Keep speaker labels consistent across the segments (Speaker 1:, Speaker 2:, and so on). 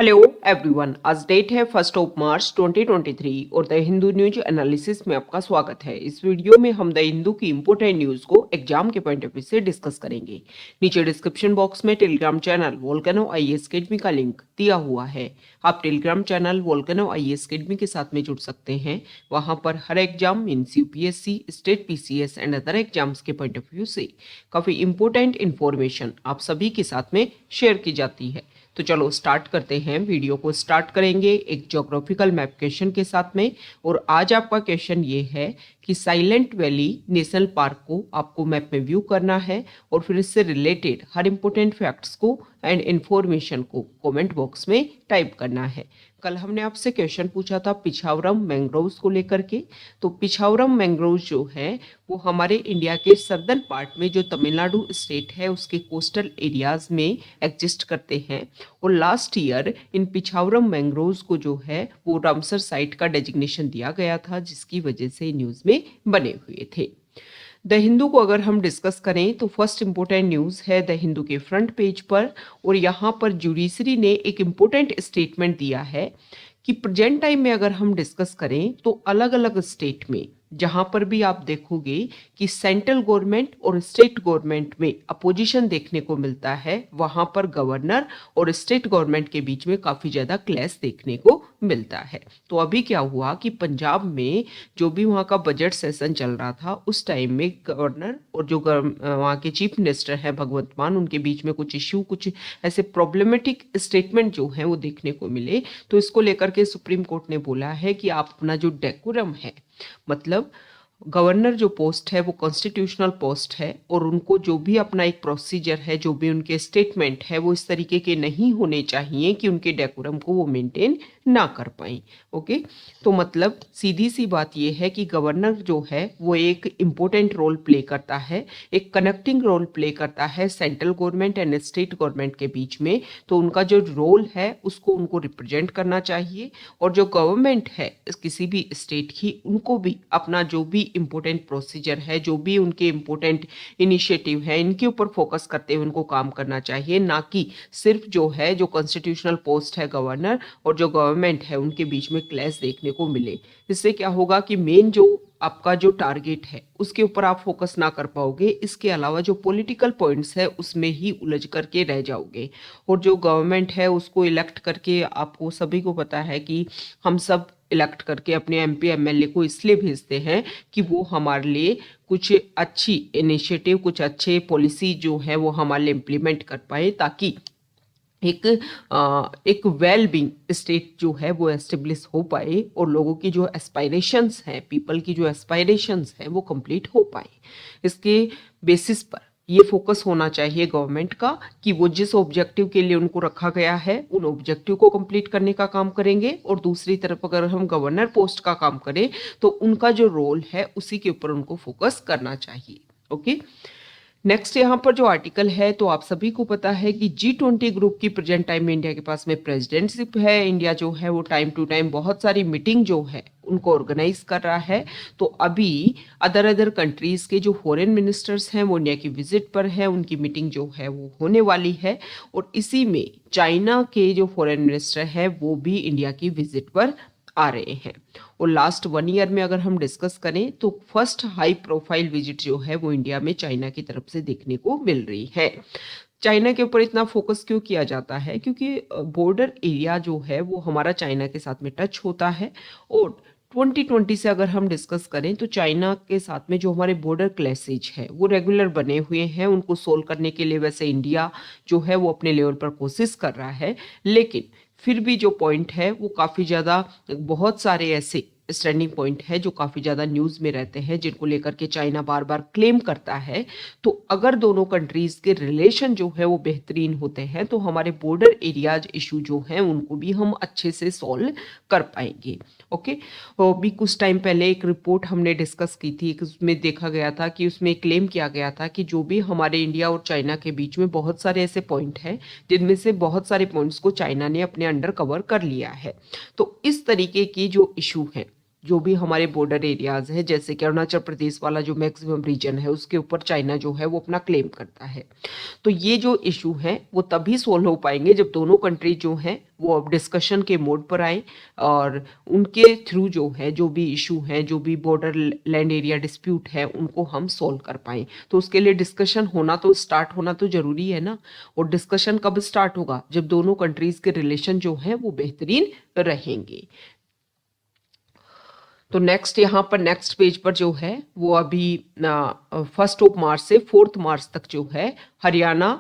Speaker 1: Hello everyone, आज date है 1 मार्च 2023 और द हिंदू न्यूज एनालिसिस में आपका स्वागत है। इस वीडियो में हम द हिंदू की इंपोर्टेंट न्यूज को एग्जाम के पॉइंट ऑफ व्यू से डिस्कस करेंगे। नीचे डिस्क्रिप्शन बॉक्स में Telegram channel Volcano IAS academy का लिंक दिया हुआ है। आप Telegram channel Volcano IAS academy के साथ में जुड़ सकते हैं। वहां पर हर exam means UPSC, state PCS and other exams के पॉइंट ऑफ व्यू से काफी इंपोर्टेंट इंफॉर्मेशन आप सभी के साथ में शेयर की जाती है। तो चलो स्टार्ट करते हैं। वीडियो को स्टार्ट करेंगे एक ज्योग्राफिकल मैप क्वेश्चन के साथ में। और आज आपका क्वेश्चन ये है कि साइलेंट वैली नेशनल पार्क को आपको मैप में व्यू करना है और फिर इससे रिलेटेड हर इंपॉर्टेंट फैक्ट्स को एंड इंफॉर्मेशन को कमेंट बॉक्स में टाइप करना है। कल हमने आपसे क्वेश्चन पूछा था पिछावरम मैंग्रोव्स को लेकर के। तो पिछावरम मैंग्रोव्स जो है वो हमारे इंडिया के सर्दर्न पार्ट में जो तमिलनाडु स्टेट है उसके कोस्टल एरियाज में एग्जिस्ट करते हैं। और last year in Pichavaram mangroves को जो है वो रामसर साइट का डेजिग्नेशन दिया गया था, जिसकी वजह से न्यूज में बने हुए थे। द हिंदू को अगर हम डिस्कस करें तो फर्स्ट इंपोर्टेंट न्यूज है द हिंदू के फ्रंट पेज पर। और यहाँ पर जुडिशरी ने एक इंपोर्टेंट स्टेटमेंट दिया है कि प्रेजेंट टाइम में अगर हम डिस्कस करें तो अलग अलग स्टेट में जहां पर भी आप देखोगे कि सेंट्रल गवर्नमेंट और स्टेट गवर्नमेंट में अपोजिशन देखने को मिलता है, वहां पर गवर्नर और स्टेट गवर्नमेंट के बीच में काफी ज्यादा क्लैश देखने को मिलता है। तो अभी क्या हुआ कि पंजाब में जो भी वहां का बजट सेशन चल रहा था उस टाइम में गवर्नर और जो वहां के चीफ मिनिस्टर है भगवंत मान, उनके बीच में कुछ इश्यू, कुछ ऐसे प्रॉब्लमेटिक स्टेटमेंट जो है वो देखने को मिले। तो इसको लेकर के सुप्रीम कोर्ट ने बोला है कि आप अपना जो डेकोरम है, मतलब गवर्नर जो पोस्ट है वो कॉन्स्टिट्यूशनल पोस्ट है और उनको जो भी अपना एक प्रोसीजर है, जो भी उनके स्टेटमेंट है वो इस तरीके के नहीं होने चाहिए कि उनके डेकोरम को वो मेंटेन ना कर पाए। ओके, तो मतलब सीधी सी बात ये है कि गवर्नर जो है वो एक इम्पोर्टेंट रोल प्ले करता है, एक कनेक्टिंग रोल प्ले करता है central government and state government के बीच में। तो उनका जो रोल है उसको उनको रिप्रेजेंट करना चाहिए। और जो गवर्नमेंट है किसी भी स्टेट की, उनको भी अपना जो भी इम्पोर्टेंट प्रोसीजर है, जो भी उनके इम्पोर्टेंट इनिशिएटिव है, इनके ऊपर फोकस करते हुए उनको काम करना चाहिए, ना कि सिर्फ जो है जो कॉन्स्टिट्यूशनल पोस्ट है गवर्नर और जो गवर्नमेंट है उनके बीच में क्लैश देखने को मिले। इससे क्या होगा कि मेन जो आपका जो टारगेट है उसके ऊपर आप फोकस ना कर पाओगे, इसके अलावा जो पॉलिटिकल पॉइंट्स है उसमें ही उलझ करके रह जाओगे। और जो गवर्नमेंट है उसको इलेक्ट करके, आपको सभी को पता है कि हम सब इलेक्ट करके अपने एमपी एमएलए को इसलिए भेजते हैं कि वो हमारे लिए कुछ अच्छी इनिशिएटिव, कुछ अच्छे पॉलिसी जो है वो हमारे लिए इम्प्लीमेंट कर पाए, ताकि एक वेल बींग स्टेट जो है वो एस्टेब्लिश हो पाए और लोगों की जो एस्पायरेशंस हैं, पीपल की जो एस्पायरेशंस हैं वो कंप्लीट हो पाए। इसके बेसिस पर ये फोकस होना चाहिए गवर्नमेंट का कि वो जिस ऑब्जेक्टिव के लिए उनको रखा गया है उन ऑब्जेक्टिव को कंप्लीट करने का काम करेंगे। और दूसरी तरफ अगर हम गवर्नर पोस्ट का काम करें तो उनका जो रोल है उसी के ऊपर उनको फोकस करना चाहिए। ओके, नेक्स्ट यहाँ पर जो आर्टिकल है, तो आप सभी को पता है कि G20 ग्रुप की प्रेजेंट टाइम में इंडिया के पास में प्रेसिडेंटशिप है। इंडिया जो है वो टाइम टू टाइम बहुत सारी मीटिंग जो है उनको ऑर्गेनाइज कर रहा है। तो अभी अदर कंट्रीज के जो फॉरेन मिनिस्टर्स हैं वो इंडिया की विजिट पर है, उनकी मीटिंग जो है वो होने वाली है। और इसी में चाइना के जो फॉरेन मिनिस्टर है वो भी इंडिया की विजिट पर आ रहे हैं। और लास्ट 1 ईयर में अगर हम डिस्कस करें तो फर्स्ट हाई प्रोफाइल विजिट जो है वो इंडिया में चाइना की तरफ से देखने को मिल रही है। चाइना के ऊपर इतना फोकस क्यों किया जाता है? क्योंकि बॉर्डर एरिया जो है वो हमारा चाइना के साथ में टच होता है। और 2020 से अगर हम डिस्कस करें तो चाइना के साथ में जो हमारे बॉर्डर क्लैशेज है वो रेगुलर बने हुए हैं। उनको सोल्व करने के लिए वैसे इंडिया जो है वो अपने लेवल पर कोशिश कर रहा है, लेकिन फिर भी जो पॉइंट है वो काफ़ी ज़्यादा, बहुत सारे ऐसे स्टैंडिंग पॉइंट है जो काफ़ी ज़्यादा न्यूज़ में रहते हैं, जिनको लेकर के चाइना बार बार क्लेम करता है। तो अगर दोनों कंट्रीज़ के रिलेशन जो है वो बेहतरीन होते हैं तो हमारे बॉर्डर एरियाज इशू जो हैं उनको भी हम अच्छे से सॉल्व कर पाएंगे। ओके, तो अभी कुछ टाइम पहले एक रिपोर्ट हमने डिस्कस की थी, उसमें देखा गया था कि उसमें क्लेम किया गया था कि जो भी हमारे इंडिया और चाइना के बीच में बहुत सारे ऐसे पॉइंट हैं जिनमें से बहुत सारे पॉइंट्स को चाइना ने अपने अंडर कवर कर लिया है। तो इस तरीके की जो इशू है जो भी हमारे बॉर्डर एरियाज है, जैसे कि अरुणाचल प्रदेश वाला जो मैक्सिमम रीजन है उसके ऊपर चाइना जो है वो अपना क्लेम करता है। तो ये जो इशू है वो तभी सोल्व हो पाएंगे जब दोनों कंट्री जो हैं वो अब डिस्कशन के मोड पर आए और उनके थ्रू जो है जो भी इशू है, जो भी बॉर्डर लैंड एरिया डिस्प्यूट है, उनको हम सोल्व कर पाएं। तो उसके लिए डिस्कशन होना तो स्टार्ट होना तो जरूरी है ना। और डिस्कशन कब स्टार्ट होगा? जब दोनों कंट्रीज के रिलेशन जो है वो बेहतरीन रहेंगे। तो नेक्स्ट यहाँ पर नेक्स्ट पेज पर जो है वो अभी 1 मार्च से 4 मार्च तक जो है हरियाणा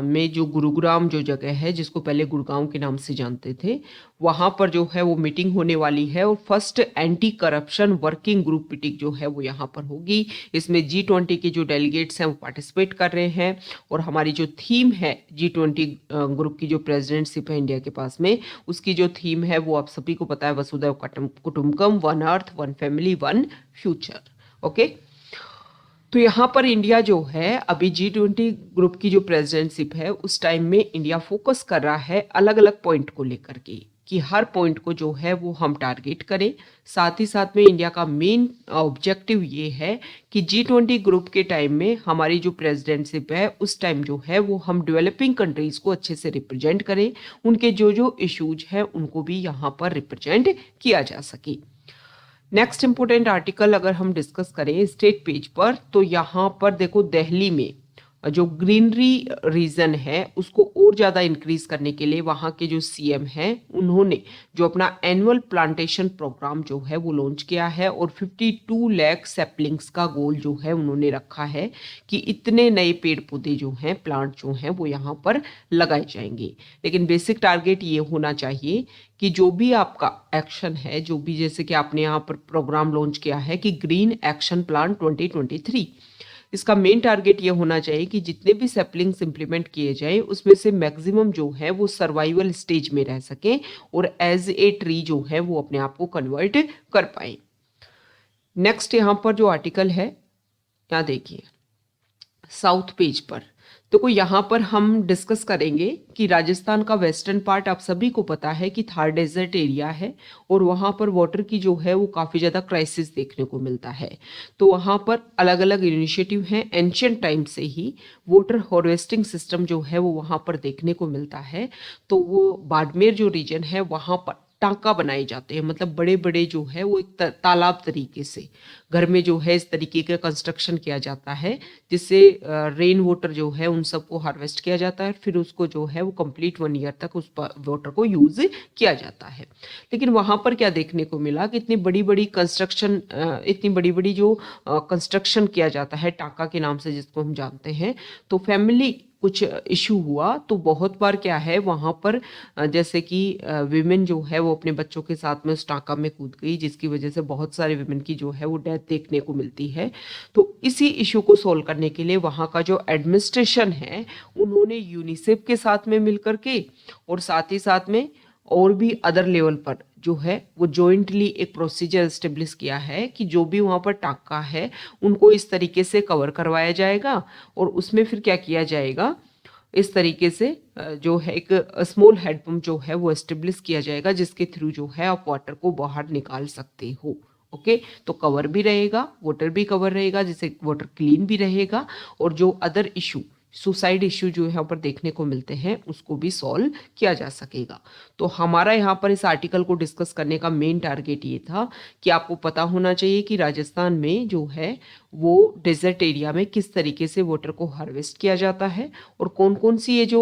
Speaker 1: में जो गुरुग्राम जो जगह है, जिसको पहले गुड़गांव के नाम से जानते थे, वहाँ पर जो है वो मीटिंग होने वाली है और first anti corruption working group meeting जो है वो यहाँ पर होगी। इसमें G20 के जो डेलीगेट्स हैं वो पार्टिसिपेट कर रहे हैं और हमारी जो थीम है G20 ग्रुप की जो प्रेसिडेंटशिप है इंडिया के पास में, उसकी जो थीम है वो आप सभी को पता है, वसुधैव कुटुंबकम, one earth one family one future. Okay, तो यहाँ पर इंडिया जो है अभी G20 ग्रुप की जो प्रेसिडेंटशिप है उस टाइम में इंडिया फोकस कर रहा है अलग अलग पॉइंट को लेकर के कि हर पॉइंट को जो है वो हम टारगेट करें। साथ ही साथ में इंडिया का मेन ऑब्जेक्टिव ये है कि G20 ग्रुप के टाइम में हमारी जो प्रेसिडेंटशिप है उस टाइम जो है वो हम डेवलपिंग कंट्रीज को अच्छे से रिप्रेजेंट करें, उनके जो जो इश्यूज हैं उनको भी यहाँ पर रिप्रेजेंट किया जा सके। नेक्स्ट इंपोर्टेंट आर्टिकल अगर हम डिस्कस करें स्टेट पेज पर, तो यहाँ पर देखो दिल्ली में जो ग्रीनरी रीजन है उसको और ज़्यादा इंक्रीज करने के लिए वहाँ के जो सीएम हैं उन्होंने जो अपना एनुअल प्लांटेशन प्रोग्राम जो है वो लॉन्च किया है और 52 लाख सैपलिंग्स का गोल जो है उन्होंने रखा है कि इतने नए पेड़ पौधे जो हैं, प्लांट जो हैं वो यहाँ पर लगाए जाएंगे। लेकिन बेसिक टारगेट ये होना चाहिए कि जो भी आपका एक्शन है, जो भी जैसे कि आपने यहाँ पर प्रोग्राम लॉन्च किया है कि ग्रीन एक्शन प्लान 2023, इसका मेन टारगेट ये होना चाहिए कि जितने भी सैपलिंग्स इंप्लीमेंट किए जाएं उसमें से मैक्सिमम जो है वो सर्वाइवल स्टेज में रह सके और एज ए ट्री जो है वो अपने आप को कन्वर्ट कर पाए। नेक्स्ट यहाँ पर जो आर्टिकल है, यहाँ देखिए साउथ पेज पर, तो यहाँ पर हम डिस्कस करेंगे कि राजस्थान का वेस्टर्न पार्ट आप सभी को पता है कि थार डेजर्ट एरिया है और वहाँ पर वाटर की जो है वो काफ़ी ज़्यादा क्राइसिस देखने को मिलता है। तो वहाँ पर अलग अलग इनिशिएटिव हैं, एंशियंट टाइम से ही वाटर हार्वेस्टिंग सिस्टम जो है वो वहाँ पर देखने को मिलता है। तो वो बाड़मेर जो रीजन है वहाँ पर टांका बनाए जाते हैं, मतलब बड़े बड़े जो है वो एक तालाब तरीके से घर में जो है इस तरीके का कंस्ट्रक्शन किया जाता है जिससे रेन वाटर जो है उन सबको हार्वेस्ट किया जाता है, फिर उसको जो है वो कंप्लीट 1 ईयर तक उस वाटर को यूज किया जाता है। लेकिन वहां पर क्या देखने को मिला कि इतनी बड़ी बड़ी कंस्ट्रक्शन, इतनी बड़ी बड़ी जो कंस्ट्रक्शन किया जाता है टांका के नाम से जिसको हम जानते हैं, तो फैमिली कुछ इशू हुआ तो बहुत बार क्या है वहाँ पर जैसे कि विमेन जो है वो अपने बच्चों के साथ में उस टांका में कूद गई, जिसकी वजह से बहुत सारे विमेन की जो है वो डेथ देखने को मिलती है। तो इसी इशू को सोल्व करने के लिए वहाँ का जो एडमिनिस्ट्रेशन है उन्होंने यूनिसेफ के साथ में मिलकर के और साथ ही साथ में और भी अदर लेवल पर जो है वो जॉइंटली एक प्रोसीजर एस्टेब्लिश किया है कि जो भी वहाँ पर टांका है उनको इस तरीके से कवर करवाया जाएगा और उसमें फिर क्या किया जाएगा, इस तरीके से जो है एक स्मॉल हेडपम्प जो है वो एस्टेब्लिश किया जाएगा जिसके थ्रू जो है आप वाटर को बाहर निकाल सकते हो। ओके, तो कवर भी रहेगा, वाटर भी कवर रहेगा, जिससे वाटर क्लीन भी रहेगा और जो अदर इशू सुसाइड इश्यू जो यहाँ पर देखने को मिलते हैं उसको भी सॉल्व किया जा सकेगा। तो हमारा यहाँ पर इस आर्टिकल को डिस्कस करने का मेन टारगेट ये था कि आपको पता होना चाहिए कि राजस्थान में जो है वो डेजर्ट एरिया में किस तरीके से वाटर को हार्वेस्ट किया जाता है और कौन कौन सी ये जो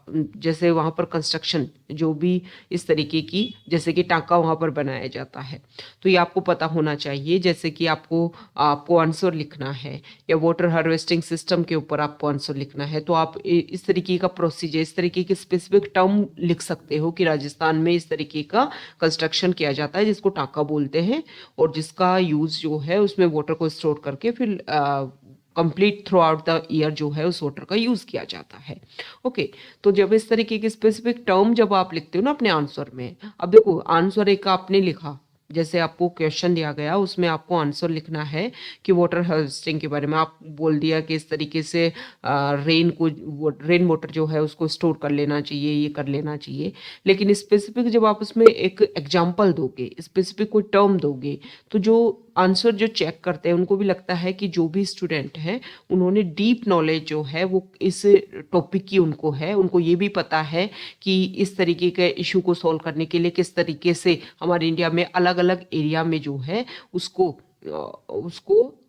Speaker 1: जैसे वहाँ पर कंस्ट्रक्शन जो भी इस तरीके की जैसे कि टांका वहाँ पर बनाया जाता है, तो ये आपको पता होना चाहिए। जैसे कि आपको आंसर लिखना है या वाटर हार्वेस्टिंग सिस्टम के ऊपर आपको आंसर लिखना है, तो आप इस तरीके का प्रोसीजर, इस तरीके के स्पेसिफिक टर्म लिख सकते हो कि राजस्थान में इस तरीके का कंस्ट्रक्शन किया जाता है जिसको टांका बोलते हैं और जिसका यूज जो है उसमें वाटर को स्टोर करके फिर complete through out the year जो है उस वाटर का यूज किया जाता है। ओके, तो जब इस तरीके के स्पेसिफिक टर्म जब आप लिखते हो ना अपने आंसर में, अब देखो आंसर एक आपने लिखा, जैसे आपको क्वेश्चन दिया गया उसमें आपको आंसर लिखना है कि वाटर हार्वेस्टिंग के बारे में आप बोल दिया कि इस तरीके से रेन वाटर जो है उसको स्टोर कर लेना चाहिए, ये कर लेना चाहिए। लेकिन स्पेसिफिक जब आप उसमें एक एग्जाम्पल दोगे, स्पेसिफिक कोई टर्म दोगे, तो जो आंसर जो चेक करते हैं उनको भी लगता है कि जो भी स्टूडेंट हैं उन्होंने डीप नॉलेज जो है वो इस टॉपिक की उनको है, उनको ये भी पता है कि इस तरीके के इशू को सॉल्व करने के लिए किस तरीके से हमारे इंडिया में अलग अलग एरिया में जो है उसको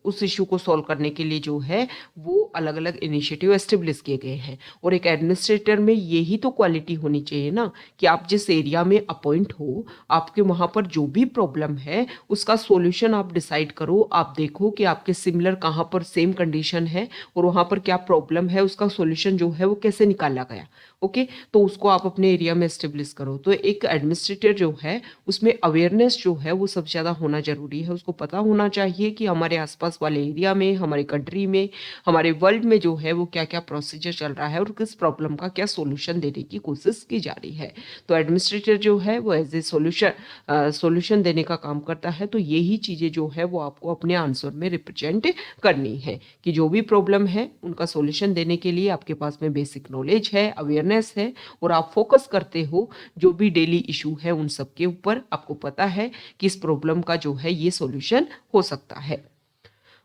Speaker 1: उस इशू को सॉल्व करने के लिए जो है वो अलग अलग इनिशिएटिव एस्टेब्लिश किए गए हैं। और एक एडमिनिस्ट्रेटर में यही तो क्वालिटी होनी चाहिए ना कि आप जिस एरिया में अपॉइंट हो, आपके वहाँ पर जो भी प्रॉब्लम है उसका सॉल्यूशन आप डिसाइड करो, आप देखो कि आपके सिमिलर कहाँ पर सेम कंडीशन है और वहाँ पर क्या प्रॉब्लम है, उसका सॉल्यूशन जो है वो कैसे निकाला गया। ओके, तो उसको आप अपने एरिया में एस्टेब्लिश करो। तो एक एडमिनिस्ट्रेटर जो है उसमें अवेयरनेस जो है वो सबसे ज़्यादा होना जरूरी है। उसको पता होना चाहिए कि हमारे आसपास वाले एरिया में, हमारे कंट्री में, हमारे वर्ल्ड में जो है वो क्या क्या प्रोसीजर चल रहा है और किस प्रॉब्लम का क्या सोल्यूशन देने की कोशिश की जा रही है। तो एडमिनिस्ट्रेटर जो है वो एज ए सोल्यूशन देने का काम करता है। तो यही चीज़ें जो है वो आपको अपने आंसर में रिप्रेजेंट करनी है कि जो भी प्रॉब्लम है उनका सोल्यूशन देने के लिए आपके पास में बेसिक नॉलेज है, अवेयरनेस है और आप फोकस करते हो जो भी डेली इशू है उन सब के ऊपर। आपको पता है कि इस प्रॉब्लम का जो है ये सॉल्यूशन हो सकता है।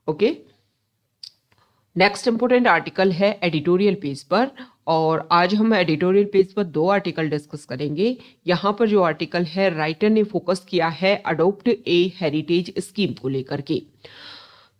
Speaker 1: ओके, नेक्स्ट इंपॉर्टेंट आर्टिकल है एडिटोरियल पेज पर, और आज हम एडिटोरियल पेज पर 2 आर्टिकल डिस्कस करेंगे। यहाँ पर जो आर्टिकल है राइटर ने फोकस किया है अडॉप्ट ए हेरिटेज स्कीम को लेकर के।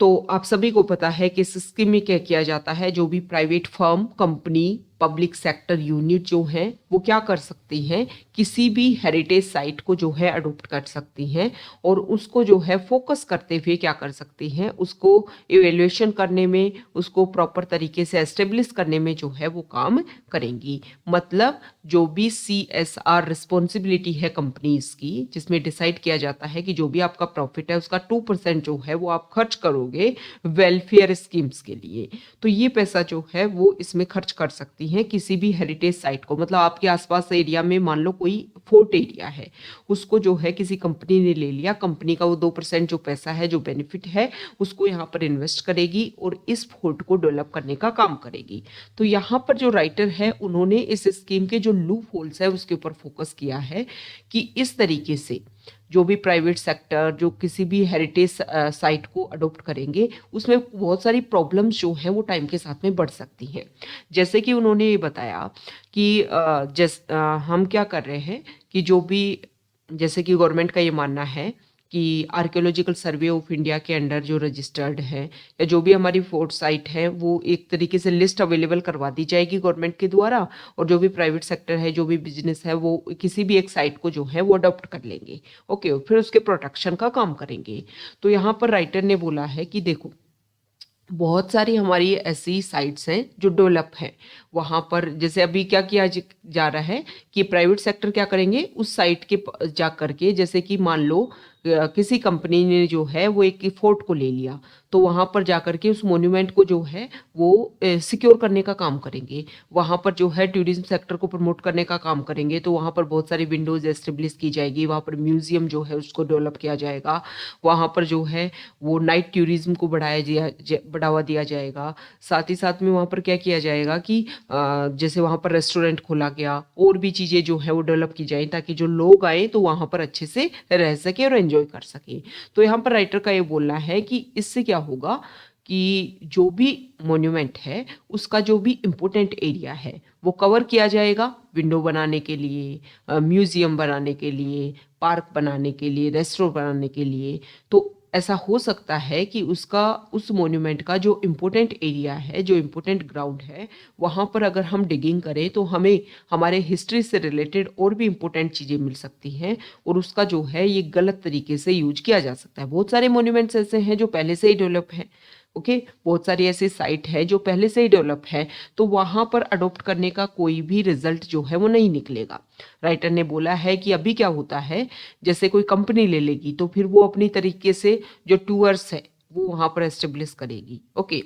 Speaker 1: तो आप सभी को पता है कि इस स्कीम में क्या किया जाता है, जो भी private firm, company, public sector unit जो हैं वो क्या कर सकती हैं, किसी भी हेरिटेज साइट को जो है अडॉप्ट कर सकती हैं और उसको जो है फोकस करते हुए क्या कर सकती हैं, उसको इवेल्युएशन करने में, उसको प्रॉपर तरीके से एस्टेब्लिश करने में जो है वो काम करेंगी। मतलब जो भी CSR रिस्पॉन्सिबिलिटी है कंपनीज की, जिसमें डिसाइड किया जाता है कि जो भी आपका प्रॉफिट है उसका 2% जो है वो आप खर्च करोगे वेलफेयर स्कीम्स के लिए, तो ये पैसा जो है वो इसमें खर्च कर सकती हैं किसी भी हेरिटेज साइट को। मतलब आपके आसपास एरिया में मान लो कोई फोर्ट एरिया है, उसको जो है किसी कंपनी ने ले लिया, कंपनी का वो 2% जो पैसा है, जो बेनिफिट है, उसको यहाँ पर इन्वेस्ट करेगी और इस फोर्ट को डेवलप करने का काम करेगी। तो यहाँ पर जो राइटर है उन्होंने इस स्कीम के जो लूप होल्स है उसके ऊपर फोकस किया है कि इस तरीके से जो भी प्राइवेट सेक्टर जो किसी भी हेरिटेज साइट को अडॉप्ट करेंगे उसमें बहुत सारी प्रॉब्लम्स जो हैं वो टाइम के साथ में बढ़ सकती हैं। जैसे कि उन्होंने ये बताया कि हम क्या कर रहे हैं कि जो भी, जैसे कि गवर्नमेंट का ये मानना है कि आर्कियोलॉजिकल सर्वे ऑफ इंडिया के अंडर जो रजिस्टर्ड है या जो भी हमारी फोर्ट साइट है वो एक तरीके से लिस्ट अवेलेबल करवा दी जाएगी गवर्नमेंट के द्वारा, और जो भी प्राइवेट सेक्टर है, जो भी बिजनेस है, वो किसी भी एक साइट को जो है वो अडॉप्ट कर लेंगे। ओके, फिर उसके प्रोटेक्शन का काम करेंगे। तो यहाँ पर राइटर ने बोला है कि देखो बहुत सारी हमारी ऐसी साइट्स हैं जो डेवलप हैं, वहाँ पर जैसे अभी क्या किया जा रहा है कि प्राइवेट सेक्टर क्या करेंगे उस साइट के जा करके, जैसे कि मान लो किसी कंपनी ने जो है वो एक फोर्ट को ले लिया, तो वहाँ पर जा करके उस मोन्यूमेंट को जो है वो सिक्योर करने का काम करेंगे, वहाँ पर जो है टूरिज्म सेक्टर को प्रमोट करने का काम करेंगे। तो वहाँ पर बहुत सारी विंडोज एस्टेब्लिश की जाएगी, वहाँ पर म्यूजियम जो है उसको डेवलप किया जाएगा, वहाँ पर जो है वो नाइट टूरिज्म को बढ़ावा दिया जाएगा। साथ ही साथ में वहाँ पर क्या किया जाएगा कि जैसे वहाँ पर रेस्टोरेंट खोला गया, और भी चीज़ें जो है वो डेवलप की जाए ताकि जो लोग आए तो वहाँ पर अच्छे से रह सके और एंजॉय कर सके। तो यहाँ पर राइटर का ये बोलना है कि इससे क्या होगा कि जो भी मॉन्यूमेंट है उसका जो भी इम्पोर्टेंट एरिया है वो कवर किया जाएगा, विंडो बनाने के लिए, म्यूजियम बनाने के लिए, पार्क बनाने के लिए, रेस्टोरेंट बनाने के लिए। तो ऐसा हो सकता है कि उसका उस मॉन्यूमेंट का जो इम्पोर्टेंट एरिया है, जो इम्पोर्टेंट ग्राउंड है, वहाँ पर अगर हम डिगिंग करें तो हमें हमारे हिस्ट्री से रिलेटेड और भी इम्पोर्टेंट चीज़ें मिल सकती हैं और उसका जो है ये गलत तरीके से यूज किया जा सकता है। बहुत सारे मॉन्यूमेंट्स ऐसे हैं जो पहले से ही डेवलप हैं। ओके, बहुत सारी ऐसी साइट है जो पहले से ही डेवलप है, तो वहां पर अडॉप्ट करने का कोई भी रिजल्ट जो है वो नहीं निकलेगा। राइटर ने बोला है कि अभी क्या होता है, जैसे कोई कंपनी ले लेगी तो फिर वो अपनी तरीके से जो टूअर्स है वो वहाँ पर एस्टेब्लिश करेगी। ओके,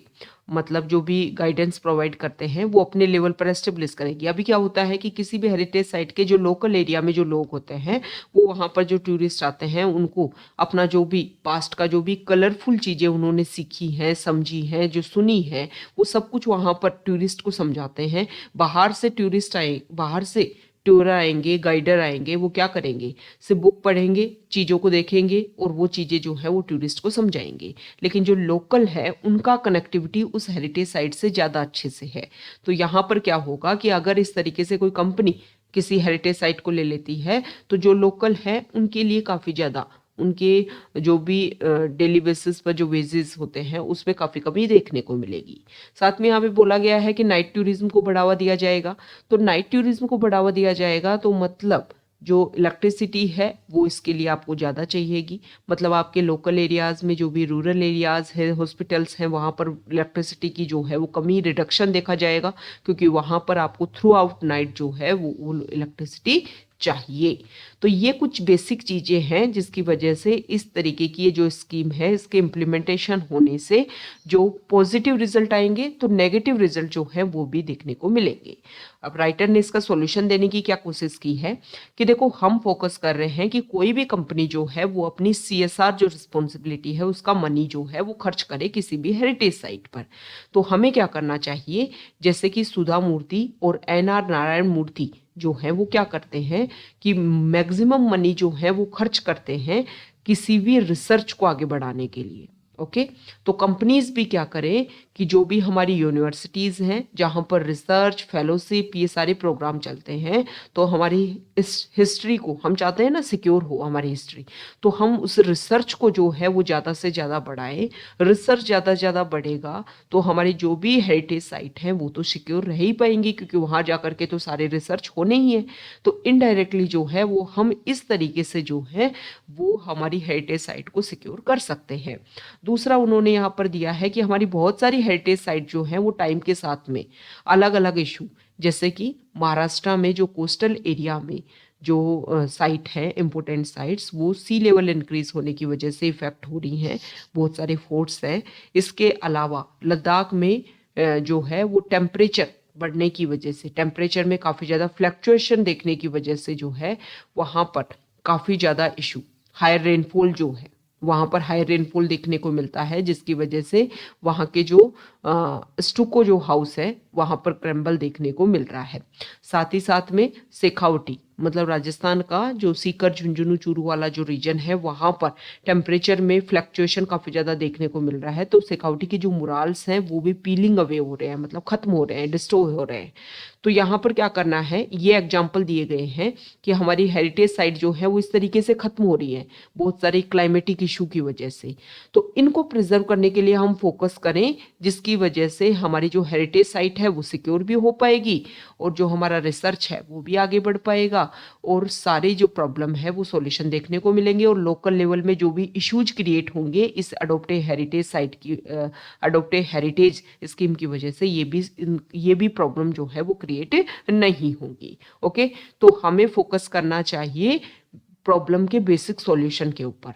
Speaker 1: मतलब जो भी गाइडेंस प्रोवाइड करते हैं वो अपने लेवल पर एस्टेब्लिश करेगी। अभी क्या होता है कि किसी भी हेरिटेज साइट के जो लोकल एरिया में जो लोग होते हैं वो वहाँ पर जो टूरिस्ट आते हैं उनको अपना जो भी पास्ट का जो भी कलरफुल चीज़ें उन्होंने सीखी हैं, समझी हैं, जो सुनी है, वो सब कुछ वहाँ पर टूरिस्ट को समझाते हैं। बाहर से टूरिस्ट आए, बाहर से टूर आएंगे, गाइडर आएंगे, वो क्या करेंगे, सिर्फ बुक पढ़ेंगे, चीज़ों को देखेंगे और वो चीज़ें जो है वो टूरिस्ट को समझाएंगे। लेकिन जो लोकल है उनका कनेक्टिविटी उस हेरिटेज साइट से ज़्यादा अच्छे से है। तो यहाँ पर क्या होगा कि अगर इस तरीके से कोई कंपनी किसी हेरिटेज साइट को ले लेती है तो जो लोकल है उनके लिए काफ़ी ज़्यादा उनके जो भी डेली बेसिस पर जो वेजेस होते हैं उसमें काफ़ी कमी देखने को मिलेगी। साथ में यहाँ पे बोला गया है कि नाइट टूरिज्म को बढ़ावा दिया जाएगा। तो नाइट टूरिज्म को बढ़ावा दिया जाएगा तो मतलब जो इलेक्ट्रिसिटी है वो इसके लिए आपको ज़्यादा चाहिएगी। मतलब आपके लोकल एरियाज़ में जो भी रूरल एरियाज़ है, हॉस्पिटल्स हैं, वहाँ पर इलेक्ट्रिसिटी की जो है वो कमी रिडक्शन देखा जाएगा, क्योंकि वहाँ पर आपको थ्रू आउट नाइट जो है वो इलेक्ट्रिसिटी चाहिए। तो ये कुछ बेसिक चीज़ें हैं जिसकी वजह से इस तरीके की ये जो स्कीम है इसके इम्प्लीमेंटेशन होने से जो पॉजिटिव रिजल्ट आएंगे तो नेगेटिव रिजल्ट जो है वो भी देखने को मिलेंगे। अब राइटर ने इसका सॉल्यूशन देने की क्या कोशिश की है कि देखो, हम फोकस कर रहे हैं कि कोई भी कंपनी जो है वो अपनी CSR जो रिस्पॉन्सिबिलिटी है उसका मनी जो है वो खर्च करे किसी भी हेरिटेज साइट पर। तो हमें क्या करना चाहिए, जैसे कि सुधा मूर्ति और NR नारायण मूर्ति जो है वो क्या करते हैं कि मैक्सिमम मनी जो है वो खर्च करते हैं किसी भी रिसर्च को आगे बढ़ाने के लिए। ओके, तो कंपनीज भी क्या करें कि जो भी हमारी यूनिवर्सिटीज हैं जहां पर रिसर्च, फेलोशिप, ये सारे प्रोग्राम चलते हैं, तो हमारी इस हिस्ट्री को हम चाहते हैं ना सिक्योर हो हमारी हिस्ट्री, तो हम उस रिसर्च को जो है वो ज़्यादा से ज़्यादा बढ़ाएं। रिसर्च ज़्यादा से ज़्यादा बढ़ेगा तो हमारी जो भी हेरिटेज साइट हैं वो तो सिक्योर रह ही पाएंगी, क्योंकि वहाँ जा करके तो सारे रिसर्च होने ही है। तो इनडायरेक्टली जो है वो हम इस तरीके से जो है वो हमारी हेरिटेज साइट को सिक्योर कर सकते हैं। दूसरा उन्होंने यहाँ पर दिया है कि हमारी बहुत सारी हेरिटेज साइट जो है वो टाइम के साथ में अलग अलग इशू, जैसे कि महाराष्ट्र में जो कोस्टल एरिया में जो साइट है इम्पोर्टेंट साइट्स, वो सी लेवल इंक्रीज होने की वजह से इफेक्ट हो रही हैं, बहुत सारे फोर्ट्स हैं। इसके अलावा लद्दाख में जो है वो टेम्परेचर बढ़ने की वजह से, टेम्परेचर में काफ़ी ज़्यादा फ्लक्चुएशन देखने की वजह से जो है वहाँ पर काफ़ी ज़्यादा इशू, हायर रेनफॉल जो है वहाँ पर हाई रेनफॉल देखने को मिलता है, जिसकी वजह से वहाँ के जो स्टूको जो हाउस है वहाँ पर क्रैम्बल देखने को मिल रहा है। साथ ही साथ में शेखावटी, मतलब राजस्थान का जो सीकर, झुंझुनू, चूरू वाला जो रीजन है वहाँ पर टेम्परेचर में फ्लक्चुएशन काफ़ी ज़्यादा देखने को मिल रहा है। तो शेखावटी के जो मुराल्स हैं वो भी पीलिंग अवे हो रहे हैं, मतलब खत्म हो रहे हैं, डिस्ट्रॉय हो रहे हैं। तो यहाँ पर क्या करना है, ये एग्जाम्पल दिए गए हैं कि हमारी हेरिटेज साइट जो है वो इस तरीके से खत्म हो रही है बहुत सारे क्लाइमेटिक इशू की वजह से। तो इनको प्रिजर्व करने के लिए हम फोकस करें, जिसकी वजह से हमारी जो हेरिटेज साइट है वो सिक्योर भी हो पाएगी और जो हमारा रिसर्च है वो भी आगे बढ़ पाएगा और सारे जो प्रॉब्लम है वो सॉल्यूशन देखने को मिलेंगे। और लोकल लेवल में जो भी इश्यूज क्रिएट होंगे इस अडोप्टेड हेरिटेज साइट की, अडोप्टेड हेरिटेज स्कीम की वजह से, ये भी प्रॉब्लम जो है वो क्रिएट नहीं होंगी। ओके, तो हमें फोकस करना चाहिए प्रॉब्लम के बेसिक सॉल्यूशन के ऊपर,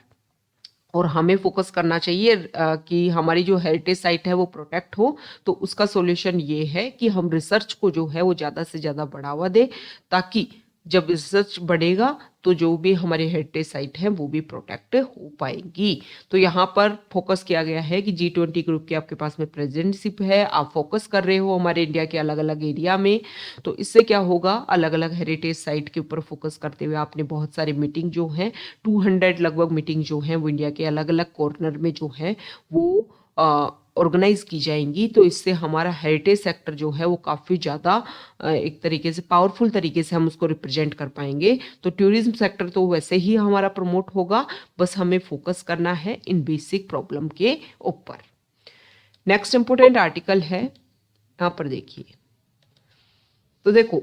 Speaker 1: और हमें फोकस करना चाहिए कि हमारी जो हेरिटेज साइट है वो प्रोटेक्ट हो। तो उसका सॉल्यूशन ये है कि हम रिसर्च को जो है वो ज़्यादा से ज़्यादा बढ़ावा दें, ताकि जब रिसर्च बढ़ेगा तो जो भी हमारी हेरिटेज साइट है वो भी प्रोटेक्ट हो पाएंगी। तो यहाँ पर फोकस किया गया है कि G20 ग्रुप की आपके पास में प्रेसिडेंटशिप है, आप फोकस कर रहे हो हमारे इंडिया के अलग अलग एरिया में। तो इससे क्या होगा, अलग अलग हेरिटेज साइट के ऊपर फोकस करते हुए आपने बहुत सारे मीटिंग जो हैं, 200 लगभग मीटिंग जो हैं वो इंडिया के अलग अलग कॉर्नर में जो है वो ऑर्गेनाइज की जाएंगी। तो इससे हमारा हेरिटेज सेक्टर जो है वो काफ़ी ज़्यादा एक तरीके से पावरफुल तरीके से हम उसको रिप्रेजेंट कर पाएंगे। तो टूरिज्म सेक्टर तो वैसे ही हमारा प्रमोट होगा, बस हमें फोकस करना है इन बेसिक प्रॉब्लम के ऊपर। नेक्स्ट इंपोर्टेंट आर्टिकल है, यहाँ पर देखिए। तो देखो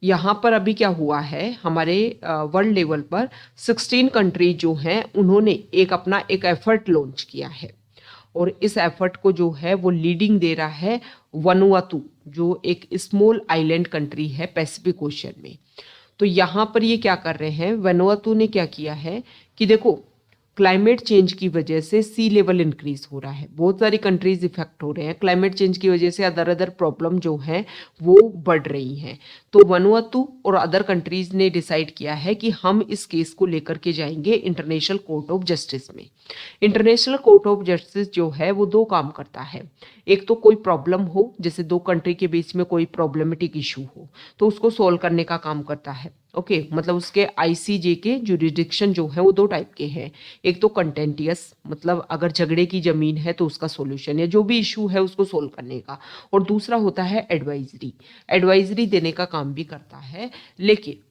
Speaker 1: यहाँ पर अभी क्या हुआ है, हमारे वर्ल्ड लेवल पर 16 कंट्री जो हैं उन्होंने अपना एक एफर्ट लॉन्च किया है, और इस एफर्ट को जो है वो लीडिंग दे रहा है वनुआतू, जो एक स्मॉल आइलैंड कंट्री है पैसिफिक ओशन में। तो यहाँ पर ये क्या कर रहे हैं, वनुआतू ने क्या किया है कि देखो क्लाइमेट चेंज की वजह से सी लेवल इंक्रीज हो रहा है, बहुत सारी कंट्रीज इफेक्ट हो रहे हैं क्लाइमेट चेंज की वजह से, अदर अदर प्रॉब्लम जो है वो बढ़ रही हैं। तो वनुअतु और अदर कंट्रीज ने डिसाइड किया है कि हम इस केस को लेकर के जाएंगे इंटरनेशनल कोर्ट ऑफ जस्टिस में। इंटरनेशनल कोर्ट ऑफ जस्टिस जो है वो दो काम करता है, एक तो कोई प्रॉब्लम हो, जैसे दो कंट्री के बीच में कोई प्रॉब्लमेटिक इशू हो तो उसको सॉल्व करने का काम करता है। ओके, मतलब उसके आईसीजे के जुरिडिक्शन जो है वो दो टाइप के हैं, एक तो कंटेंटियस, मतलब अगर झगड़े की जमीन है तो उसका सॉल्यूशन या जो भी इशू है उसको सोल्व करने का, और दूसरा होता है एडवाइजरी, एडवाइजरी देने का काम भी करता है। लेकिन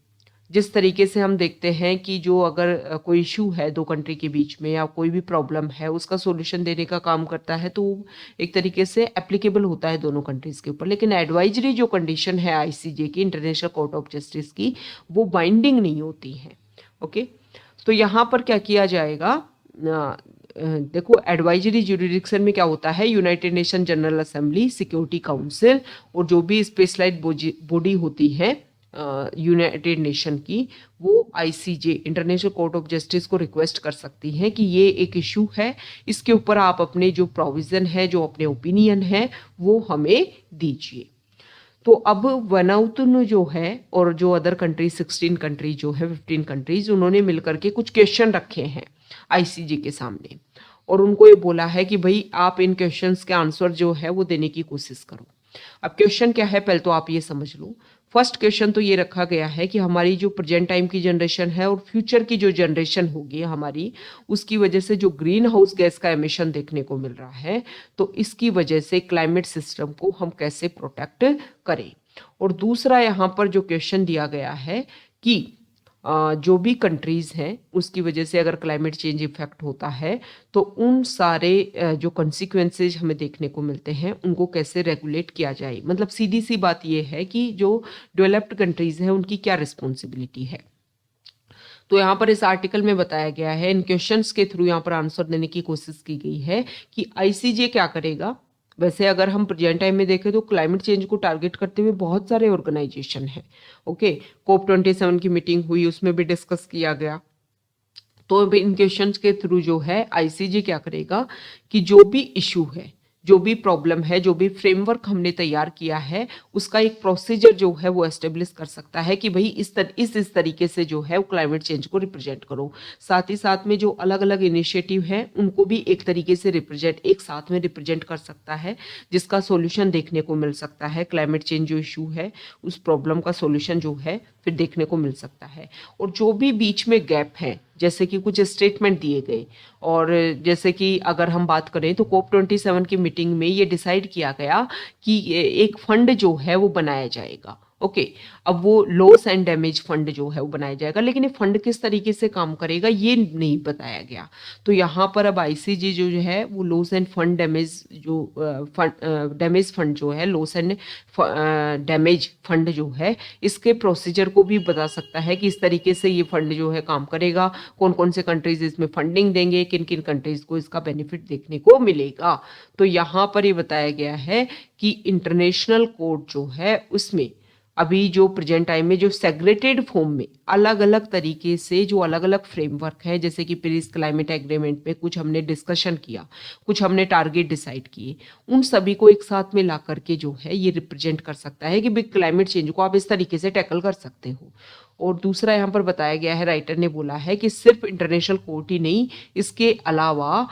Speaker 1: जिस तरीके से हम देखते हैं कि जो अगर कोई इशू है दो कंट्री के बीच में या कोई भी प्रॉब्लम है उसका सॉल्यूशन देने का काम करता है, तो एक तरीके से एप्लीकेबल होता है दोनों कंट्रीज के ऊपर। लेकिन एडवाइजरी जो कंडीशन है आईसीजे की, इंटरनेशनल कोर्ट ऑफ जस्टिस की, वो बाइंडिंग नहीं होती है। ओके, तो यहाँ पर क्या किया जाएगा, देखो एडवाइजरी जुरिडिक्शन में क्या होता है, United nation general assembly, security council और जो भी स्पेशलाइज्ड बॉडी होती है यूनाइटेड नेशन की, वो ICJ international court of justice को रिक्वेस्ट कर सकती हैं कि ये एक इशू है, इसके ऊपर आप अपने जो प्रोविजन है, जो अपने ओपिनियन है वो हमें दीजिए। तो अब वनाउतुन जो है और जो अदर कंट्री 16 कंट्री जो है 15 कंट्रीज, उन्होंने मिलकर के कुछ क्वेश्चन रखे हैं आईसीजे के सामने और उनको ये बोला है कि भाई आप इन क्वेश्चंस के आंसर जो है वो देने की कोशिश करो। अब क्वेश्चन क्या है पहले तो आप ये समझ लो। फर्स्ट क्वेश्चन तो ये रखा गया है कि हमारी जो प्रेजेंट टाइम की जनरेशन है और फ्यूचर की जो जनरेशन होगी हमारी, उसकी वजह से जो ग्रीन हाउस गैस का एमिशन देखने को मिल रहा है, तो इसकी वजह से क्लाइमेट सिस्टम को हम कैसे प्रोटेक्ट करें। और दूसरा यहाँ पर जो क्वेश्चन दिया गया है कि जो भी कंट्रीज हैं उसकी वजह से अगर क्लाइमेट चेंज इफेक्ट होता है तो उन सारे जो कॉन्सिक्वेंसेज हमें देखने को मिलते हैं उनको कैसे रेगुलेट किया जाए। मतलब सीधी सी बात यह है कि जो डेवलप्ड कंट्रीज हैं उनकी क्या रिस्पॉन्सिबिलिटी है। तो यहाँ पर इस आर्टिकल में बताया गया है, इन क्वेश्चंस के थ्रू यहाँ पर आंसर देने की कोशिश की गई है कि आईसीजे क्या करेगा। वैसे अगर हम प्रेजेंट टाइम में देखें तो क्लाइमेट चेंज को टारगेट करते हुए बहुत सारे ऑर्गेनाइजेशन हैं। ओके, COP27 की मीटिंग हुई, उसमें भी डिस्कस किया गया। तो इन क्वेश्चंस के थ्रू जो है आईसीजे क्या करेगा कि जो भी इशू है, जो भी प्रॉब्लम है, जो भी फ्रेमवर्क हमने तैयार किया है, उसका एक प्रोसीजर जो है वो एस्टेब्लिश कर सकता है कि भाई इस तरीके से जो है वो क्लाइमेट चेंज को रिप्रेजेंट करो। साथ ही साथ में जो अलग अलग इनिशिएटिव है उनको भी एक तरीके से एक साथ में रिप्रेजेंट कर सकता है, जिसका सॉल्यूशन देखने को मिल सकता है। क्लाइमेट चेंज जो इशू है उस प्रॉब्लम का सॉल्यूशन जो है फिर देखने को मिल सकता है। और जो भी बीच में गैप है, जैसे कि कुछ स्टेटमेंट दिए गए, और जैसे कि अगर हम बात करें तो COP27 की मीटिंग में ये डिसाइड किया गया कि एक फंड जो है वो बनाया जाएगा। ओके, अब वो लॉस एंड डैमेज फंड जो है वो बनाया जाएगा, लेकिन ये फंड किस तरीके से काम करेगा ये नहीं बताया गया। तो यहाँ पर अब आईसीजे जो है वो लॉस एंड फंड डैमेज जो डैमेज फंड जो है, लॉस एंड डैमेज फंड जो है, इसके प्रोसीजर को भी बता सकता है कि इस तरीके से ये फंड जो है काम करेगा, कौन कौन से कंट्रीज इसमें फंडिंग देंगे, किन किन कंट्रीज को इसका बेनिफिट देखने को मिलेगा। तो यहाँ पर ये बताया गया है कि इंटरनेशनल कोर्ट जो है उसमें अभी जो प्रेजेंट टाइम में जो सेग्रेटेड फॉर्म में अलग अलग तरीके से जो अलग अलग फ्रेमवर्क है, जैसे कि पेरिस क्लाइमेट एग्रीमेंट पे कुछ हमने डिस्कशन किया, कुछ हमने टारगेट डिसाइड किए, उन सभी को एक साथ में ला करके जो है ये रिप्रेजेंट कर सकता है कि बिग क्लाइमेट चेंज को आप इस तरीके से टैकल कर सकते हो। और दूसरा यहाँ पर बताया गया है, राइटर ने बोला है कि सिर्फ इंटरनेशनल कोर्ट ही नहीं, इसके अलावा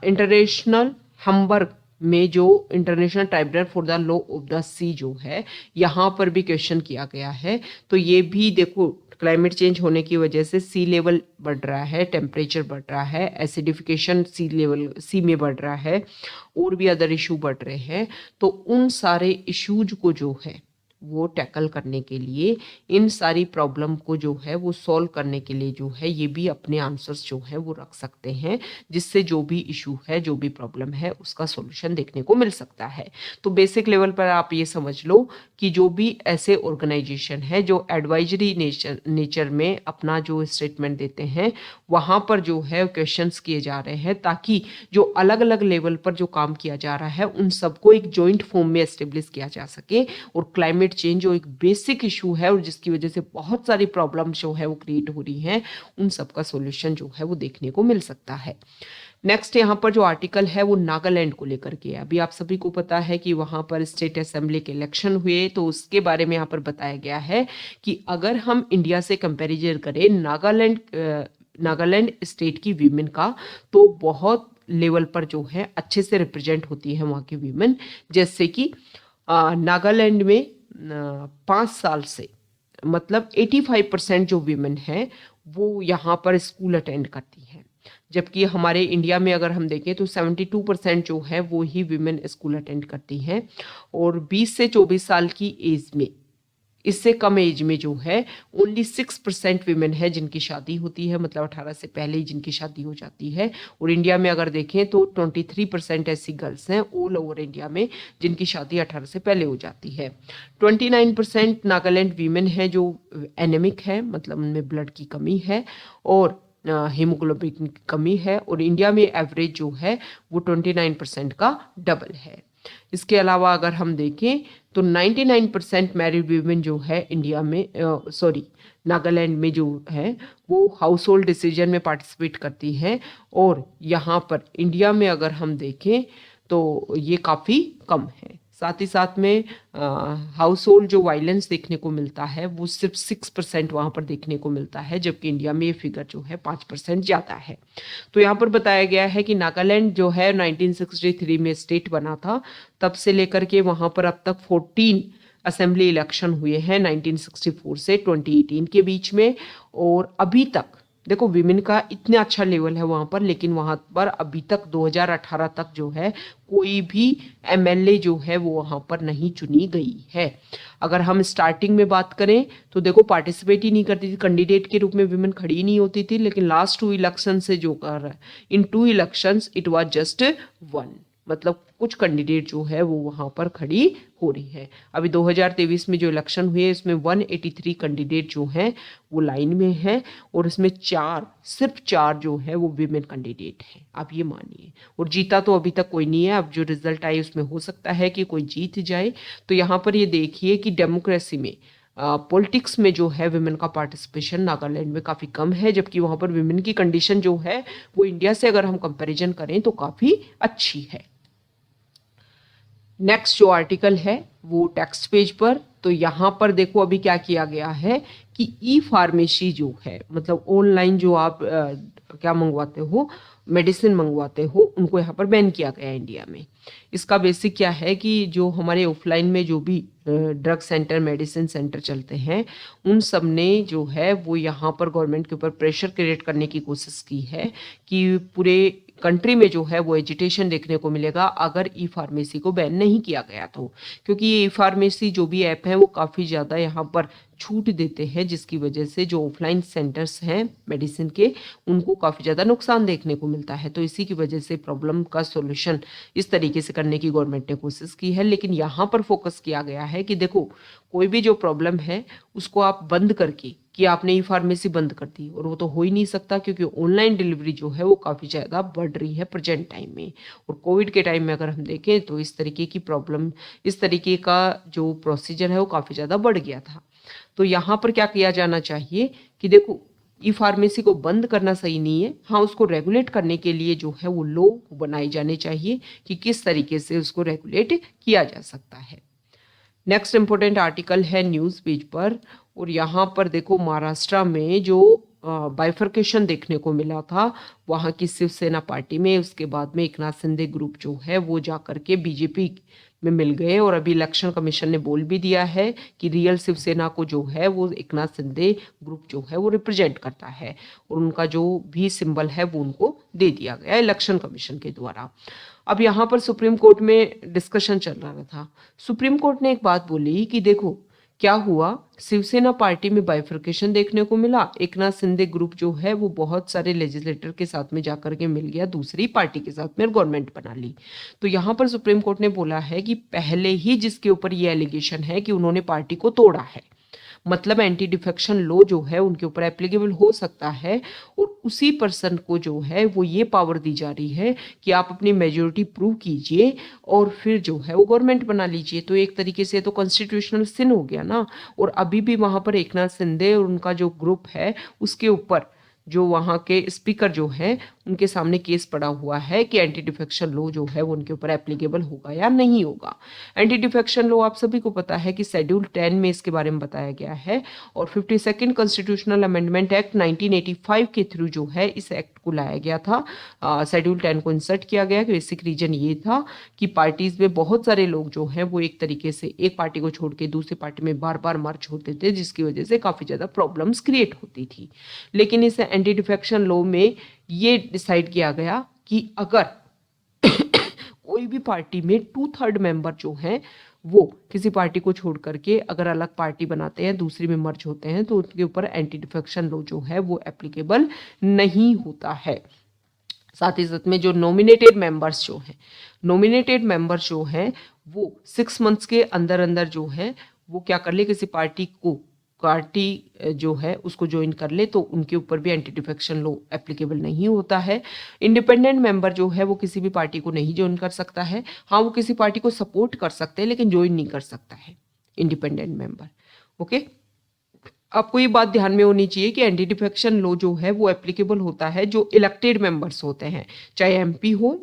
Speaker 1: इंटरनेशनल हम्बर्ग में जो international tribunal for the law of the sea जो है, यहाँ पर भी क्वेश्चन किया गया है। तो ये भी देखो, क्लाइमेट चेंज होने की वजह से सी लेवल बढ़ रहा है, टेम्परेचर बढ़ रहा है, एसिडिफिकेशन सी में बढ़ रहा है, और भी अदर इशू बढ़ रहे हैं। तो उन सारे इश्यूज को जो है वो टैकल करने के लिए, इन सारी प्रॉब्लम को जो है वो सॉल्व करने के लिए जो है ये भी अपने आंसर्स जो है वो रख सकते हैं, जिससे जो भी इशू है, जो भी प्रॉब्लम है, उसका सॉल्यूशन देखने को मिल सकता है। तो बेसिक लेवल पर आप ये समझ लो कि जो भी ऐसे ऑर्गेनाइजेशन है जो एडवाइजरी नेचर में अपना जो स्टेटमेंट देते हैं, वहाँ पर जो है क्वेश्चंस किए जा रहे हैं, ताकि जो अलग अलग लेवल पर जो काम किया जा रहा है उन सबको एक जॉइंट फॉर्म में एस्टेब्लिश किया जा सके और क्लाइमेट क्लाइमेट चेंज जो एक बेसिक इशू है और जिसकी वजह से बहुत सारी प्रॉब्लम जो है वो क्रिएट हो रही हैं, उन सब का सॉल्यूशन जो है वो देखने को मिल सकता है। नेक्स्ट यहाँ पर जो आर्टिकल है वो नागालैंड को लेकर के है। अभी आप सभी को पता है कि वहाँ पर स्टेट असेंबली के इलेक्शन हुए, तो उसके बारे में यहाँ पर बताया गया है कि अगर हम इंडिया से कंपैरिजन करें नागालैंड स्टेट की वीमेन का, तो बहुत लेवल पर जो है अच्छे से रिप्रेजेंट होती है वहाँ की वीमेन। जैसे कि नागालैंड में 5 साल से मतलब 85% जो वीमेन है वो यहाँ पर स्कूल अटेंड करती हैं, जबकि हमारे इंडिया में अगर हम देखें तो 72% जो है वो ही वीमेन स्कूल अटेंड करती हैं। और 20 से 24 साल की एज में, इससे कम एज में जो है ओनली 6% वीमेन है जिनकी शादी होती है, मतलब 18 से पहले ही जिनकी शादी हो जाती है। और इंडिया में अगर देखें तो 23% ऐसी गर्ल्स हैं ऑल ओवर इंडिया में जिनकी शादी 18 से पहले हो जाती है। 29% नागालैंड वीमेन है जो एनेमिक है, मतलब उनमें ब्लड की कमी है और हीमोग्लोबिन की कमी है। और इंडिया में एवरेज जो है वो 29% का डबल है। इसके अलावा अगर हम देखें तो 99% मैरिड वीमेन जो है इंडिया में नागालैंड में जो है वो हाउस होल्ड डिसीजन में पार्टिसिपेट करती हैं। और यहाँ पर इंडिया में अगर हम देखें तो ये काफ़ी कम है। साथ ही साथ में हाउस होल्ड जो वायलेंस देखने को मिलता है वो सिर्फ 6% वहाँ पर देखने को मिलता है, जबकि इंडिया में ये फिगर जो है 5% ज़्यादा है। तो यहाँ पर बताया गया है कि नागालैंड जो है 1963 में स्टेट बना था, तब से लेकर के वहाँ पर अब तक 14 असेंबली इलेक्शन हुए हैं 1964 से 2018 के बीच में। और अभी तक देखो विमेन का इतना अच्छा लेवल है वहाँ पर, लेकिन वहाँ पर अभी तक 2018 तक जो है कोई भी एमएलए जो है वो वहाँ पर नहीं चुनी गई है। अगर हम स्टार्टिंग में बात करें तो देखो पार्टिसिपेट ही नहीं करती थी, कैंडिडेट के रूप में विमेन खड़ी ही नहीं होती थी। लेकिन लास्ट 2 इलेक्शन से जो कर रहा है, इन 2 इलेक्शंस इट वाज जस्ट 1, मतलब कुछ कैंडिडेट जो है वो वहाँ पर खड़ी हो रही है। अभी 2023 में जो इलेक्शन हुए इसमें 183 कैंडिडेट जो हैं वो लाइन में हैं और इसमें सिर्फ 4 जो है वो विमेन कैंडिडेट हैं, आप ये मानिए। और जीता तो अभी तक कोई नहीं है, अब जो रिजल्ट आए उसमें हो सकता है कि कोई जीत जाए। तो यहाँ पर ये देखिए कि डेमोक्रेसी में पॉलिटिक्स में जो है विमेन का पार्टिसिपेशन नागालैंड में काफ़ी कम है, जबकि वहाँ पर विमेन की कंडीशन जो है वो इंडिया से अगर हम कंपैरिजन करें तो काफ़ी अच्छी है। नेक्स्ट जो आर्टिकल है वो टेक्स्ट पेज पर, तो यहाँ पर देखो अभी क्या किया गया है कि ई फार्मेसी जो है, मतलब ऑनलाइन जो आप क्या मंगवाते हो, मेडिसिन मंगवाते हो, उनको यहाँ पर बैन किया गया है इंडिया में। इसका बेसिक क्या है कि जो हमारे ऑफलाइन में जो भी ड्रग सेंटर, मेडिसिन सेंटर चलते हैं, उन सब ने जो है वो यहाँ पर गवर्नमेंट के ऊपर प्रेशर क्रिएट करने की कोशिश की है कि पूरे कंट्री में जो है वो एजिटेशन देखने को मिलेगा अगर ई फार्मेसी को बैन नहीं किया गया तो। क्योंकि ये ई फार्मेसी जो भी ऐप है वो काफ़ी ज़्यादा यहाँ पर छूट देते हैं, जिसकी वजह से जो ऑफलाइन सेंटर्स हैं मेडिसिन के उनको काफ़ी ज़्यादा नुकसान देखने को मिलता है। तो इसी की वजह से प्रॉब्लम का सॉल्यूशन इस तरीके से करने की गवर्नमेंट ने कोशिश की है। लेकिन यहाँ पर फोकस किया गया है कि देखो कोई भी जो प्रॉब्लम है उसको आप बंद करके कि आपने ई फार्मेसी बंद कर दी, और वो तो हो ही नहीं सकता क्योंकि ऑनलाइन डिलीवरी जो है वो काफ़ी ज़्यादा बढ़ रही है प्रेजेंट टाइम में। और कोविड के टाइम में अगर हम देखें तो इस तरीके की प्रॉब्लम, इस तरीके का जो प्रोसीजर है वो काफ़ी ज़्यादा बढ़ गया था। तो यहाँ पर क्या किया जाना चाहिए कि देखो ई फार्मेसी को बंद करना सही नहीं है, हाँ उसको रेगुलेट करने के लिए जो है वो लॉ बनाए जाने चाहिए कि किस तरीके से उसको रेगुलेट किया जा सकता है। नेक्स्ट इंपॉर्टेंट आर्टिकल है न्यूज़ पेज पर, और यहाँ पर देखो महाराष्ट्र में जो बाइफर्केशन देखने को मिला था वहाँ की शिवसेना पार्टी में, उसके बाद में एकनाथ शिंदे ग्रुप जो है वो जा करके बीजेपी में मिल गए। और अभी इलेक्शन कमीशन ने बोल भी दिया है कि रियल शिवसेना को जो है वो एकनाथ शिंदे ग्रुप जो है वो रिप्रेजेंट करता है, और उनका जो भी सिंबल है वो उनको दे दिया गया इलेक्शन कमीशन के द्वारा। अब यहाँ पर सुप्रीम कोर्ट में डिस्कशन चल रहा था। सुप्रीम कोर्ट ने एक बात बोली कि देखो क्या हुआ, शिवसेना पार्टी में बाइफर्केशन देखने को मिला, एकनाथ शिंदे ग्रुप जो है वो बहुत सारे लेजिस्लेटर के साथ में जाकर के मिल गया, दूसरी पार्टी के साथ में गवर्नमेंट बना ली। तो यहाँ पर सुप्रीम कोर्ट ने बोला है कि पहले ही जिसके ऊपर ये एलिगेशन है कि उन्होंने पार्टी को तोड़ा है, मतलब एंटी डिफेक्शन लॉ जो है उनके ऊपर एप्लीकेबल हो सकता है, और उसी पर्सन को जो है वो ये पावर दी जा रही है कि आप अपनी मेजोरिटी प्रूव कीजिए और फिर जो है वो गवर्नमेंट बना लीजिए। तो एक तरीके से तो कॉन्स्टिट्यूशनल सिन हो गया ना। और अभी भी वहां पर एकनाथ शिंदे और उनका जो ग्रुप है उसके ऊपर जो वहाँ के स्पीकर जो हैं उनके सामने केस पड़ा हुआ है कि एंटी डिफेक्शन लॉ जो है वो उनके ऊपर एप्लीकेबल होगा या नहीं होगा। एंटी डिफेक्शन लॉ आप सभी को पता है कि शेड्यूल 10 में इसके बारे में बताया गया है, और 52nd कॉन्स्टिट्यूशनल अमेंडमेंट एक्ट 1985 के थ्रू जो है इस एक्ट को लाया गया था। शेड्यूल 10 को इंसर्ट किया गया। बेसिक रीजन ये था कि पार्टीज में बहुत सारे लोग जो हैं वो एक तरीके से एक पार्टी को छोड़ के दूसरी पार्टी में बार बार मर्ज होते थे, जिसकी वजह से काफी ज्यादा प्रॉब्लम्स क्रिएट होती थी। लेकिन इस एंटी डिफेक्शन लॉ में ये डिसाइड किया गया कि अगर कोई भी पार्टी में 2/3 मेंबर जो हैं वो किसी पार्टी को छोड़ करके अगर अलग पार्टी बनाते हैं, दूसरी में मर्ज होते हैं, तो उनके ऊपर एंटी डिफेक्शन लॉ जो है वो एप्लीकेबल नहीं होता है। साथ ही साथ में जो नॉमिनेटेड मेंबर्स जो हैं वो 6 मंथ्स के अंदर अंदर जो है वो क्या कर ले, किसी पार्टी जो है उसको ज्वाइन कर ले, तो उनके ऊपर भी एंटी डिफेक्शन लॉ एप्लीकेबल नहीं होता है। इंडिपेंडेंट मेंबर जो है वो किसी भी पार्टी को नहीं ज्वाइन कर सकता है। हाँ, वो किसी पार्टी को सपोर्ट कर सकते हैं लेकिन ज्वाइन नहीं कर सकता है इंडिपेंडेंट मेंबर। ओके, आपको ये बात ध्यान में होनी चाहिए कि एंटी डिफेक्शन लॉ जो है वो एप्लीकेबल होता है जो इलेक्टेड मेंबर्स होते हैं, चाहे एमपी हो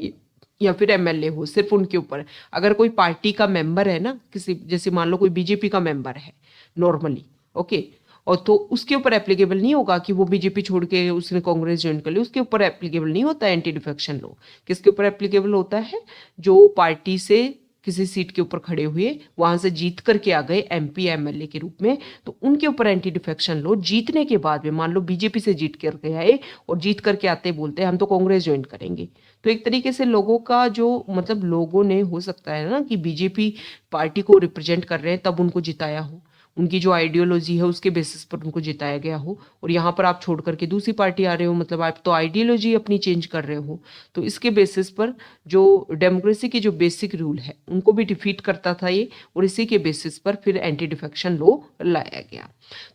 Speaker 1: या फिर एमएलए हो, सिर्फ उनके ऊपर। अगर कोई पार्टी का मेंबर है ना, किसी जैसे मान लो कोई बीजेपी का मेंबर है नॉर्मली, ओके, और तो उसके ऊपर एप्लीकेबल नहीं होगा कि वो बीजेपी छोड़ के उसने कांग्रेस ज्वाइन कर ली, उसके ऊपर एप्लीकेबल नहीं होता एंटी डिफेक्शन लॉ। किसके ऊपर एप्लीकेबल होता है? जो पार्टी से किसी सीट के ऊपर खड़े हुए, वहां से जीत करके आ गए एमपी एमएलए के रूप में, तो उनके ऊपर एंटी डिफेक्शन लॉ जीतने के बाद में, मान लो बीजेपी से जीत करके आए और जीत करके आते बोलते हैं हम तो कांग्रेस ज्वाइन करेंगे, तो एक तरीके से लोगों का जो मतलब लोगों ने हो सकता है ना कि बीजेपी पार्टी को रिप्रेजेंट कर रहे हैं तब उनको जिताया हो, उनकी जो आइडियोलॉजी है उसके बेसिस पर उनको जिताया गया हो, और यहाँ पर आप छोड़ करके दूसरी पार्टी आ रहे हो, मतलब आप तो आइडियोलॉजी अपनी चेंज कर रहे हो। तो इसके बेसिस पर जो डेमोक्रेसी के जो बेसिक रूल है उनको भी डिफीट करता था ये, और इसी के बेसिस पर फिर एंटी डिफेक्शन लॉ लाया गया।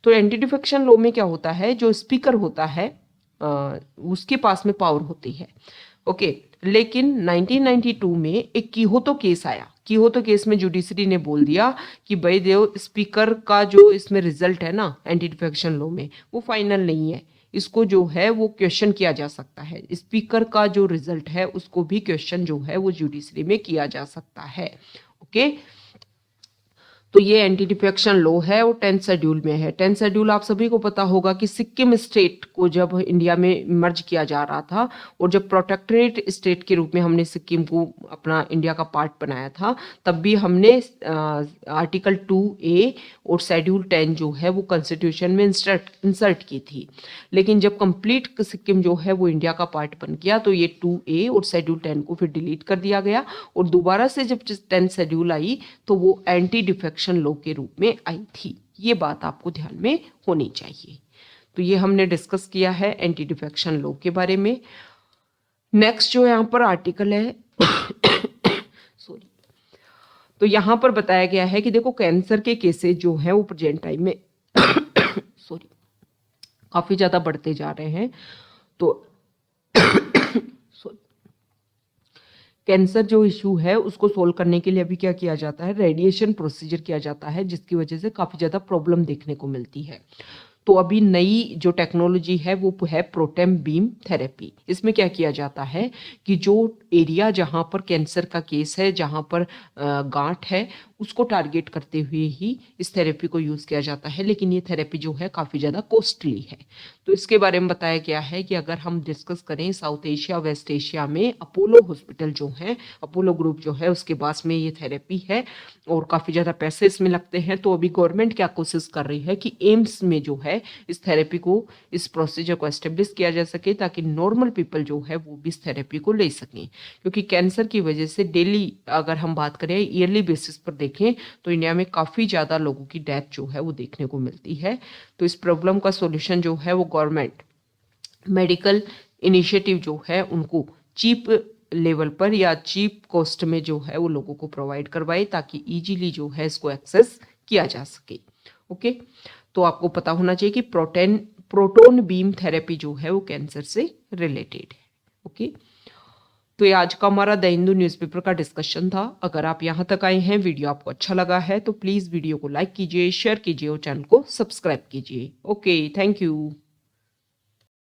Speaker 1: तो एंटी डिफेक्शन लॉ में क्या होता है, जो स्पीकर होता है उसके पास में पावर होती है। ओके, लेकिन 1992 में एक कीहोतो केस आया। कीहोतो केस में जुडिशरी ने बोल दिया कि भाई देव, स्पीकर का जो इसमें रिजल्ट है ना एंटी डिफेक्शन लॉ में, वो फाइनल नहीं है, इसको जो है वो क्वेश्चन किया जा सकता है। स्पीकर का जो रिजल्ट है उसको भी क्वेश्चन जो है वो जुडिशरी में किया जा सकता है। ओके, तो ये एंटी डिफेक्शन लॉ है और 10th शेड्यूल में है। 10th शेड्यूल आप सभी को पता होगा कि सिक्किम स्टेट को जब इंडिया में मर्ज किया जा रहा था और जब प्रोटेक्टरेट स्टेट के रूप में हमने सिक्किम को अपना इंडिया का पार्ट बनाया था, तब भी हमने आर्टिकल 2A और शेड्यूल 10 जो है वो कॉन्स्टिट्यूशन में इंसर्ट की थी। लेकिन जब कंप्लीट सिक्किम जो है वो इंडिया का पार्ट बन गया तो ये 2A और शेड्यूल 10 को फिर डिलीट कर दिया गया, और दोबारा से जब 10th शेड्यूल आई तो वो एंटी डिफेक्शन लॉ के रूप में आई थी। ये बात आपको ध्यान में होनी चाहिए। तो ये हमने डिस्कस किया है एंटी डिफेक्शन लॉ के बारे में। नेक्स्ट जो यहाँ पर आर्टिकल है सॉरी, तो यहाँ पर बताया गया है कि देखो कैंसर के केसेस जो हैं वो प्रेजेंट टाइम में सॉरी काफी ज्यादा बढ़ते जा रहे हैं। तो कैंसर जो इशू है उसको सोल्व करने के लिए अभी क्या किया जाता है, रेडिएशन प्रोसीजर किया जाता है, जिसकी वजह से काफ़ी ज़्यादा प्रॉब्लम देखने को मिलती है। तो अभी नई जो टेक्नोलॉजी है वो है प्रोटॉन बीम थेरेपी। इसमें क्या किया जाता है कि जो एरिया जहाँ पर कैंसर का केस है, जहाँ पर गांठ है, उसको टारगेट करते हुए ही इस थेरेपी को यूज़ किया जाता है। लेकिन ये थेरेपी जो है काफ़ी ज़्यादा कॉस्टली है। तो इसके बारे में बताया गया है कि अगर हम डिस्कस करें साउथ एशिया वेस्ट एशिया में अपोलो हॉस्पिटल जो है, अपोलो ग्रुप जो है उसके पास में ये थेरेपी है और काफ़ी ज़्यादा पैसे इसमें लगते हैं। तो अभी गवर्नमेंट क्या कोशिश कर रही है कि एम्स में जो है इस थेरेपी को, इस प्रोसीजर को एस्टेब्लिश किया जा सके ताकि नॉर्मल पीपल जो है वो भी इस थेरेपी को ले सकें। क्योंकि कैंसर की वजह से डेली अगर हम बात करें ईयरली बेसिस पर देखें तो इंडिया में काफ़ी ज़्यादा लोगों की डेथ जो है वो देखने को मिलती है। तो इस प्रॉब्लम का सॉल्यूशन जो है वो गवर्नमेंट मेडिकल इनिशिएटिव जो है उनको चीप लेवल पर या चीप कॉस्ट में जो है वो लोगों को प्रोवाइड करवाए ताकि इजीली जो है इसको एक्सेस किया जा सके। ओके, तो आपको पता होना चाहिए कि प्रोटोन बीम थेरेपी जो है वो कैंसर से रिलेटेड है। ओके, तो ये आज का हमारा द हिंदू न्यूज़पेपर का डिस्कशन था। अगर आप यहाँ तक आए हैं, वीडियो आपको अच्छा लगा है तो प्लीज़ वीडियो को लाइक कीजिए, शेयर कीजिए और चैनल को सब्सक्राइब कीजिए। Okay, thank you.